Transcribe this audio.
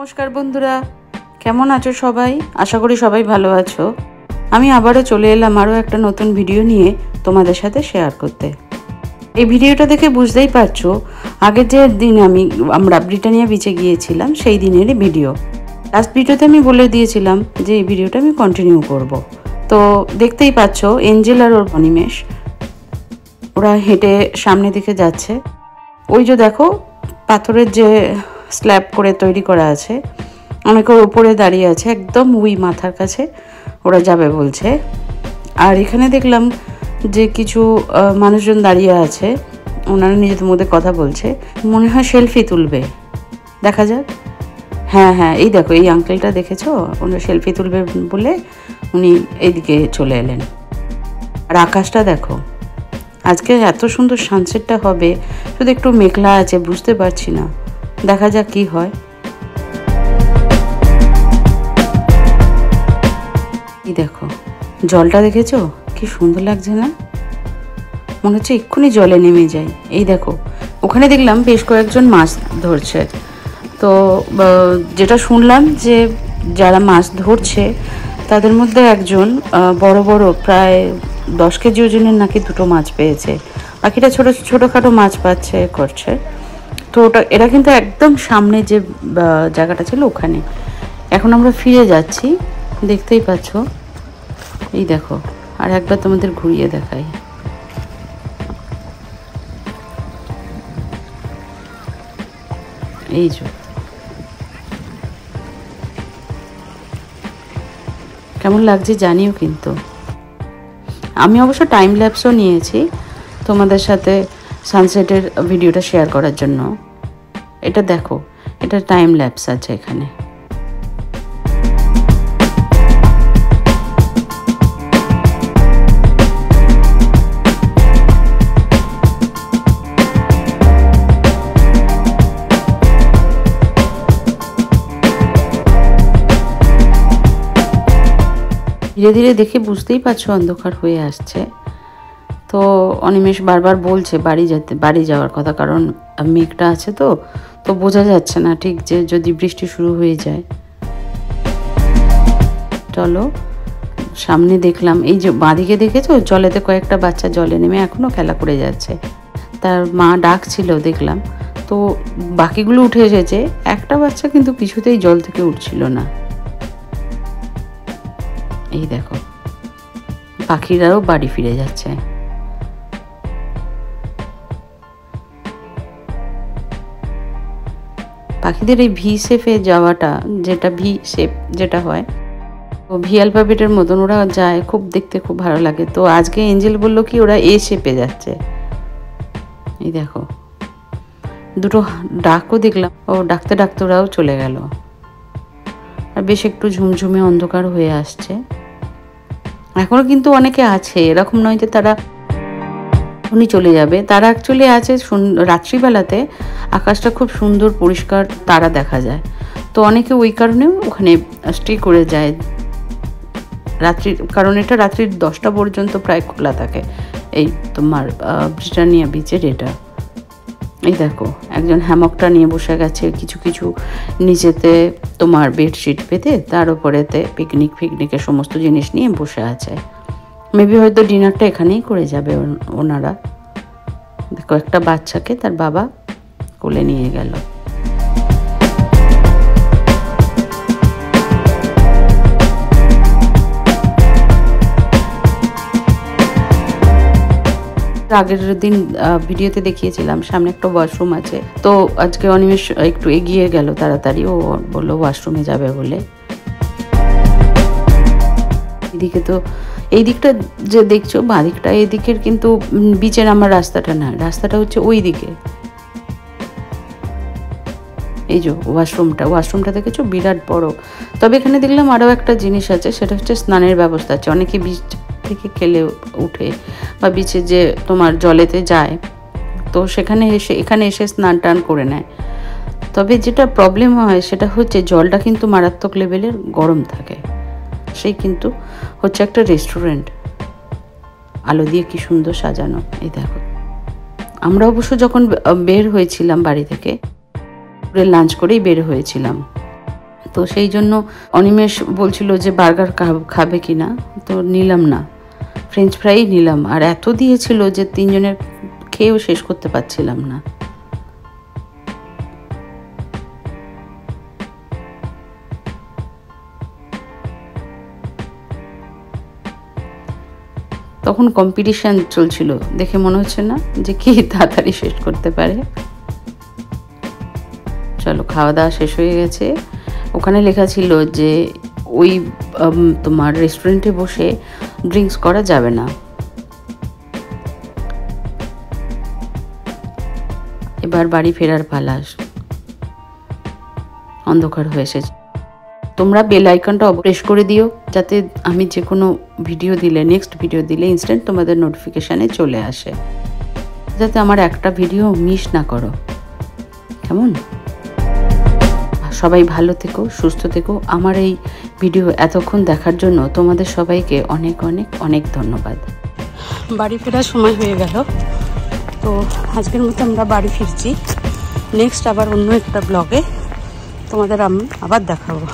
নমস্কার বন্ধুরা, কেমন আছো সবাই? আশা করি সবাই ভালো আছো। আমি আবারও চলে এলাম আরও একটা নতুন ভিডিও নিয়ে তোমাদের সাথে শেয়ার করতে। এই ভিডিওটা দেখে বুঝতেই পারছো আগের যে দিন আমরা ব্রিটানিয়া বিচে গিয়েছিলাম সেই দিনেরই ভিডিও। লাস্ট ভিডিওতে আমি বলে দিয়েছিলাম যে এই ভিডিওটা আমি কন্টিনিউ করব। তো দেখতেই পাচ্ছ এঞ্জেল আর ওর অনিমেষ ওরা হেঁটে সামনের দিকে যাচ্ছে। ওই যে দেখো পাথরের যে স্ল্যাব করে তৈরি করা আছে, অনেকের উপরে দাঁড়িয়ে আছে, একদম ওই মাথার কাছে ওরা যাবে বলছে। আর এখানে দেখলাম যে কিছু মানুষজন দাঁড়িয়ে আছে, ওনারা নিজেদের মধ্যে কথা বলছে, মনে হয় সেলফি তুলবে। দেখা যাক। হ্যাঁ হ্যাঁ, এই দেখো এই আঙ্কেলটা দেখেছো, ওনারা সেলফি তুলবে বলে উনি এইদিকে চলে এলেন। আর আকাশটা দেখো, আজকে এত সুন্দর সানসেটটা হবে, শুধু একটু মেঘলা আছে, বুঝতে পারছি না, দেখা যাক কি হয়। এই দেখো জলটা দেখেছো কি সুন্দর লাগছে না? মনে হচ্ছে এক্ষুনি জলে নেমে যাই। এই দেখো ওখানে দেখলাম বেশ কয়েকজন মাছ ধরছে। তো যেটা শুনলাম যে যারা মাছ ধরছে তাদের মধ্যে একজন বড় বড় প্রায় 10 কেজি ওজনের নাকি দুটো মাছ পেয়েছে, বাকিটা ছোটোখাটো মাছ পাচ্ছে করছে। তো এরা কিন্তু একদম সামনে যে জায়গাটা ছিল ওখানে। এখন আমরা ফিরে যাচ্ছি, দেখতেই পাচ্ছ। এই দেখো আর একবার তোমাদের ঘুরিয়ে দেখাই। এই যে কেমন লাগছে জানিও কিন্তু। আমি অবশ্য টাইম ল্যাপসও নিয়েছি তোমাদের সাথে সানসেটের ভিডিওটা শেয়ার করার জন্য। এটা দেখো, এটা টাইম ল্যাপস আছে এখানে। ধীরে ধীরে দেখে বুঝতেই পারছো অন্ধকার হয়ে আসছে। তো অনিমেষ বারবার বলছে বাড়ি যাওয়ার কথা, কারণ মেঘটা আছে তো বোঝা যাচ্ছে না ঠিক যে যদি বৃষ্টি শুরু হয়ে যায়। চলো সামনে দেখলাম এই যে বাঁদিকে দেখেছো জলেতে কয়েকটা বাচ্চা জলে নেমে এখনো খেলা করে যাচ্ছে। তার মা ডাকছিল দেখলাম, তো বাকিগুলো উঠে এসেছে, একটা বাচ্চা কিন্তু কিছুতেই জল থেকে উঠছিল না। এই দেখো পাখিরাও বাড়ি ফিরে যাচ্ছে। পাখিদের এই ভি শেপে যাওয়াটা, যেটা ভি শেপ যেটা হয়, তো ভি অ্যালফাবেটের মতন ওরা যায়, খুব দেখতে খুব ভালো লাগে। তো আজকে এঞ্জেল বললো কি ওরা এ শেপে যাচ্ছে। এই দেখো দুটো ডাকও দেখলাম, ও ডাকতে ডাকতে ওরাও চলে গেল। আর বেশ একটু ঝুমঝুমে অন্ধকার হয়ে আসছে। এখনো কিন্তু অনেকে আছে, এরকম নয় যে তারা উনি চলে যাবে। তারা অ্যাকচুয়ালি আছে রাত্রিবেলাতে আকাশটা খুব সুন্দর পরিষ্কার, তারা দেখা যায়। তো অনেকে ওই কারণেও ওখানে স্টে করে যায় রাত্রি, কারণ এটা রাত্রির 10টা পর্যন্ত প্রায় খোলা থাকে এই তোমার ব্রিটানিয়া বিচের এটা। এই দেখো একজন হ্যামকটা নিয়ে বসে গেছে, কিছু কিছু নিচেতে তোমার বেডশিট পেতে তার উপরেতে পিকনিকের সমস্ত জিনিস নিয়ে বসে আছে। মেবি হয়তো ডিনারটা এখানেই করে যাবে ওনারা। দেখো একটা বাচ্চাকে তার বাবা কোলে নিয়ে গেল। আগের দিন ভিডিওতে দেখিয়েছিলাম সামনে একটা ওয়াশরুম আছে, তো আজকে অনিমেষ একটু এগিয়ে গেল তাড়াতাড়ি, ও বললো ওয়াশরুমে যাবে বলে। এদিকে তো এই দিকটা যে দেখছো বাঁ দিকটা, এই দিকের কিন্তু বিচের আমার রাস্তাটা না, রাস্তাটা হচ্ছে ওই দিকে। এই যে ওয়াশরুমটা দেখেছো বিরাট বড়। তবে এখানে দেখলাম আরও একটা জিনিস আছে, সেটা হচ্ছে স্নানের ব্যবস্থা আছে। অনেকে বিচ থেকে খেলে উঠে বা বিচে যে তোমার জলেতে যায়, তো এখানে এসে স্নান টান করে নেয়। তবে যেটা প্রবলেম হয় সেটা হচ্ছে জলটা কিন্তু মারাত্মক লেভেলের গরম থাকে। সেই কিন্তু হচ্ছে একটা রেস্টুরেন্ট, আলো দিয়ে কি সুন্দর সাজানো। এই দেখো আমরা অবশ্য যখন বের হয়েছিলাম বাড়ি থেকে লাঞ্চ করেই বের হয়েছিলাম, তো সেই জন্য অনিমেষ বলছিল যে বার্গার খাবে কি না, তো নিলাম না, ফ্রেঞ্চ ফ্রাই নিলাম। আর এত দিয়েছিল যে 3 জনের খেয়েও শেষ করতে পারছিলাম না। তখন কম্পিটিশন চলছিল, দেখে মনে হচ্ছে না যে কি তাড়াতাড়ি শেষ করতে পারে। চলো, খাওয়া দাওয়া শেষ হয়ে গেছে। ওখানে লেখা ছিল যে ওই তোমার রেস্টুরেন্টে বসে ড্রিঙ্কস করা যাবে না। এবার বাড়ি ফেরার পালা, অন্ধকার হয়ে এসেছে। তোমরা বেল আইকনটা প্রেস করে দিও, যাতে আমি যে কোনো ভিডিও দিলে, নেক্সট ভিডিও দিলে ইনস্ট্যান্ট তোমাদের নোটিফিকেশানে চলে আসে, যাতে আমার একটা ভিডিও মিস না করো। কেমন? সবাই ভালো থেকো, সুস্থ থেকো। আমার এই ভিডিও এতক্ষণ দেখার জন্য তোমাদের সবাইকে অনেক অনেক অনেক ধন্যবাদ। বাড়ি ফেরার সময় হয়ে গেল, তো আজকের মতো আমরা বাড়ি ফিরছি। নেক্সট আবার অন্য একটা ব্লগে তোমাদের আমি আবার দেখাবো।